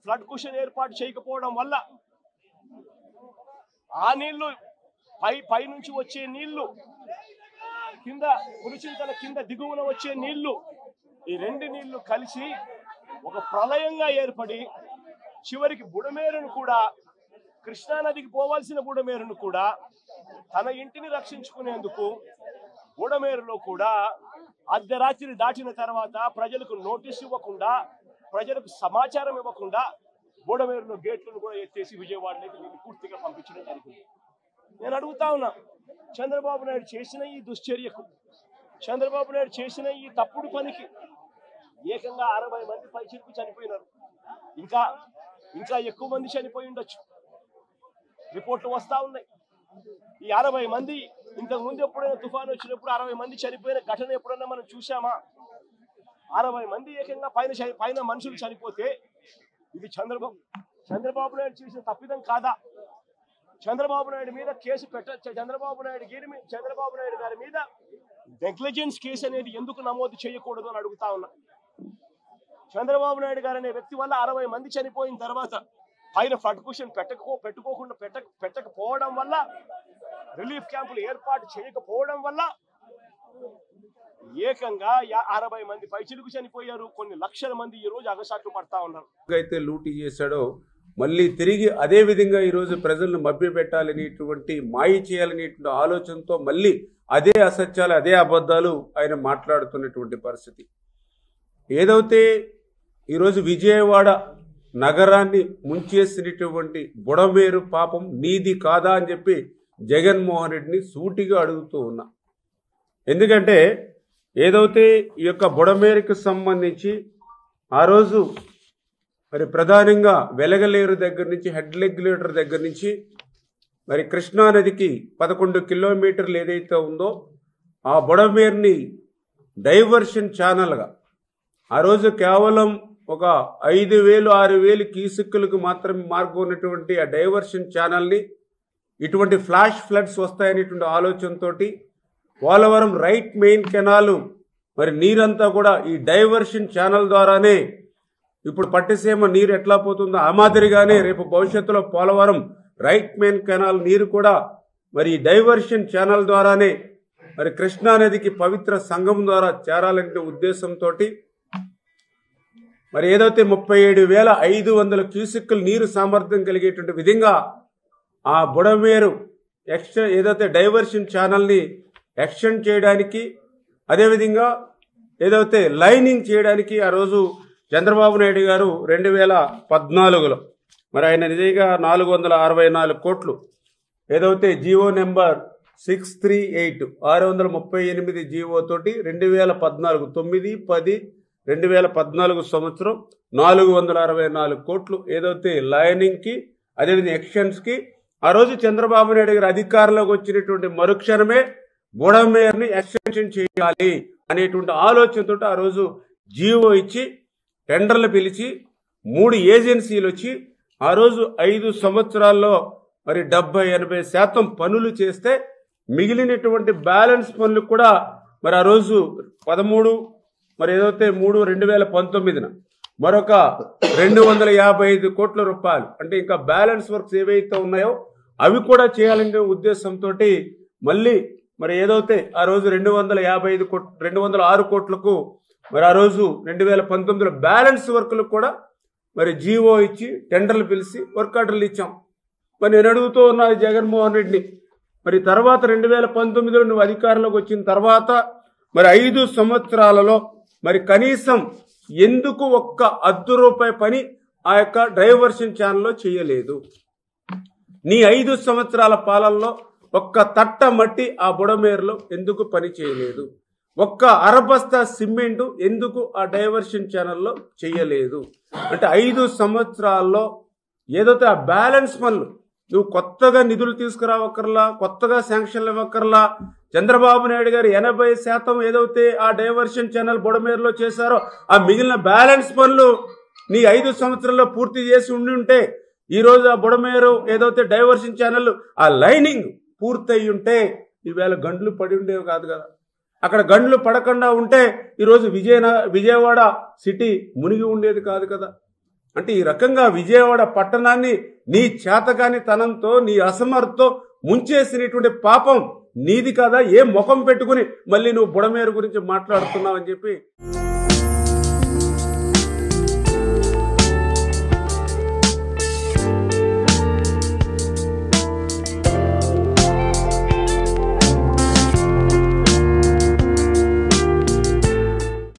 Flood cushion ఏర్పాటు చేయకపోవడం వల్ల ఆ నీళ్లు పై నుంచి వచ్చే నీళ్లు కింద పులిచింతల కింద దిగువన వచ్చే నీళ్లు ఈ రెండు నీళ్లు కలిసి ఒక ప్రళయంగా ఏర్పడి చివరికి బుడమేరును కూడా కృష్ణానదికి పోవాల్సిన బుడమేరును కూడా తన ఇంటిని రక్షించుకునేందుకు బుడమేరులో కూడా అర్ధరాత్రి దాటిన తర్వాత ప్రజలకు నోటీస్ ఇవ్వకుండా ప్రజలకు సమాచారం ఇవ్వకుండా బుడమేరులో గేట్లను కూడా ఎత్తేసి విజయవాడలోకి దీన్ని పూర్తిగా పంపించడం జరిగింది. నేను అడుగుతా ఉన్నా, చంద్రబాబు నాయుడు చేసిన ఈ దుశ్చర్యకు, చంద్రబాబు నాయుడు చేసిన ఈ తప్పుడు పనికి ఏకంగా 60 మంది పైచిలకు చనిపోయినారు. ఇంకా ఎక్కువ మంది చనిపోయి ఉండొచ్చు. రిపోర్ట్లు వస్తా ఉన్నాయి. ఈ 60 మంది ఇంతకు ముందు ఎప్పుడైనా తుఫాను వచ్చినప్పుడు 60 మంది చనిపోయిన ఘటన ఎప్పుడైనా మనం చూసామా? 60 మంది ఏకంగా పైన మనుషులు చనిపోతే ఇది చంద్రబాబు నాయుడు చేసిన తప్పిదం కాదా? చంద్రబాబు నాయుడు మీద కేసు చంద్రబాబు నాయుడు గారి మీద నెగ్లిజెన్స్ కేసు అనేది ఎందుకు నమోదు చేయకూడదు అని అడుగుతా ఉన్నా. చంద్రబాబు నాయుడు గారు అనే వ్యక్తి వల్ల 60 మంది చనిపోయిన తర్వాత పైన ఫ్లడ్ కుషన్ పెట్టకపోవడం వల్ల, రిలీఫ్ క్యాంపులు ఏర్పాటు చేయకపోవడం వల్ల ఏకంగా 60 మంది పైచిలకు చనిపోయారు. కొన్ని లక్షల మంది ఈ రోజు అగసాట్లు పడతా ఉన్నారు. అయితే లూటీ చేశాడో మళ్ళీ తిరిగి అదే విధంగా ఈరోజు ప్రజలను మభ్యపెట్టాలనేటువంటి మాయ చేయాలనేటువంటి ఆలోచనతో మళ్ళీ అదే అసత్యాలు, అదే అబద్ధాలు ఆయన మాట్లాడుతున్నటువంటి పరిస్థితి. ఏదైతే ఈరోజు విజయవాడ నగరాన్ని ముంచేసినటువంటి బుడమేరు పాపం నీది కాదా అని చెప్పి జగన్మోహన్ రెడ్డిని సూటిగా అడుగుతూ ఉన్నా. ఎందుకంటే ఏదైతే ఈ యొక్క బుడమేరుకు సంబంధించి ఆ రోజు మరి ప్రధానంగా వెలగలేరు దగ్గర నుంచి హెడ్ రెగ్యులేటర్ దగ్గర నుంచి మరి కృష్ణానదికి 11 కిలోమీటర్లు ఏదైతే ఉందో ఆ బుడమేరుని డైవర్షన్ ఛానల్గా ఆ రోజు కేవలం ఒక 5,000-6,000 క్యూసెక్కులకు మాత్రమే మార్గం ఉన్నటువంటి ఆ డైవర్షన్ ఛానల్ని ఇటువంటి ఫ్లాష్ ఫ్లడ్స్ వస్తాయనేటువంటి ఆలోచనతో పోలవరం రైట్ మెయిన్ కెనాల్ మరి నీరంతా కూడా ఈ డైవర్షన్ ఛానల్ ద్వారానే ఇప్పుడు పట్టిసీమ నీరు ఎట్లా పోతుందో ఆ మాదిరిగానే రేపు భవిష్యత్తులో పోలవరం రైట్ మెయిన్ కెనాల్ నీరు కూడా మరి డైవర్షన్ ఛానల్ ద్వారానే మరి కృష్ణానదికి పవిత్ర సంగమం ద్వారా చేరాలనే ఉద్దేశంతో మరి ఏదైతే 37,500 క్యూసెక్కుల నీరు సామర్థ్యం కలిగేటువంటి విధంగా ఆ బుడమేరు ఏదైతే డైవర్షన్ ఛానల్ని ఎక్స్టెండ్ చేయడానికి, అదేవిధంగా ఏదైతే లైనింగ్ చేయడానికి ఆ రోజు చంద్రబాబు నాయుడు గారు 2014లో మరి ఆయన నిజంగా 464 కోట్లు ఏదైతే జీవో నెంబర్ 638 638 జీవో తోటి 2014 9/10/2014 సంవత్సరం 464 కోట్లు ఏదైతే లైనింగ్కి అదేవిధంగా ఎక్స్టెన్స్కి ఆ రోజు చంద్రబాబు నాయుడు గారు అధికారంలోకి వచ్చినటువంటి మరుక్షణమే బుడమేరుని ఎక్స్టెన్షన్ చేయాలి అనేటువంటి ఆలోచనతో ఆ రోజు జీవో ఇచ్చి టెండర్లు పిలిచి 3 ఏజెన్సీలు వచ్చి ఆ రోజు 5 సంవత్సరాల్లో మరి 70-80% పనులు చేస్తే మిగిలినటువంటి బ్యాలెన్స్ పనులు కూడా మరి ఆ రోజు 13 మరి ఏదైతే 3/2019 మరొక 255 కోట్ల రూపాయలు అంటే ఇంకా బ్యాలెన్స్ వర్క్స్ ఏవైతే ఉన్నాయో అవి కూడా చేయాలనే ఉద్దేశంతో మళ్ళీ మరి ఏదైతే ఆ రోజు 206 కోట్లకు మరి ఆ రోజు 2019లో బ్యాలెన్స్ వర్కులకు కూడా మరి జీవో ఇచ్చి టెండర్లు పిలిచి వర్క్ ఆర్డర్లు ఇచ్చాం. మరి నేను అడుగుతూ ఉన్నా జగన్మోహన్ రెడ్డిని, మరి తర్వాత 2019లో నువ్వు అధికారంలోకి వచ్చిన తర్వాత మరి 5 సంవత్సరాలలో మరి కనీసం ఎందుకు ఒక్క ₹1 పని ఆ యొక్క డైవర్షన్ ఛానల్లో చేయలేదు? నీ 5 సంవత్సరాల పాలనలో ఒక్క తట్ట మట్టి ఆ బుడమేరులో ఎందుకు పని చేయలేదు? ఒక్క అరబస్తా సిమెంటు ఎందుకు ఆ డైవర్షన్ ఛానల్లో చేయలేదు? అంటే 5 సంవత్సరాల్లో ఏదైతే ఆ బ్యాలెన్స్ పనులు నువ్వు కొత్తగా నిధులు తీసుకురావక్కర్లా, కొత్తగా శాంక్షన్లు ఇవ్వక్కర్లా. చంద్రబాబు నాయుడు గారు 80% ఏదైతే ఆ డైవర్షన్ ఛానల్ బుడమేరులో చేశారో ఆ మిగిలిన బ్యాలెన్స్ పనులు నీ 5 సంవత్సరాల్లో పూర్తి చేసి ఉండి ఉంటే ఈరోజు ఆ బుడమేరు ఏదైతే డైవర్షన్ ఛానల్ ఆ లైనింగ్ పూర్తయి ఉంటే ఈవేళ గండ్లు పడి ఉండేవి కాదు కదా. అక్కడ గండ్లు పడకుండా ఉంటే ఈరోజు విజయవాడ సిటీ మునిగి ఉండేది కాదు కదా. అంటే ఈ రకంగా విజయవాడ పట్టణాన్ని నీ చేతకాని తనంతో నీ అసమర్థతో ముంచేసినటువంటి పాపం నీది కాదా? ఏ ముఖం పెట్టుకుని మళ్ళీ నువ్వు బుడమేరు గురించి మాట్లాడుతున్నావని చెప్పి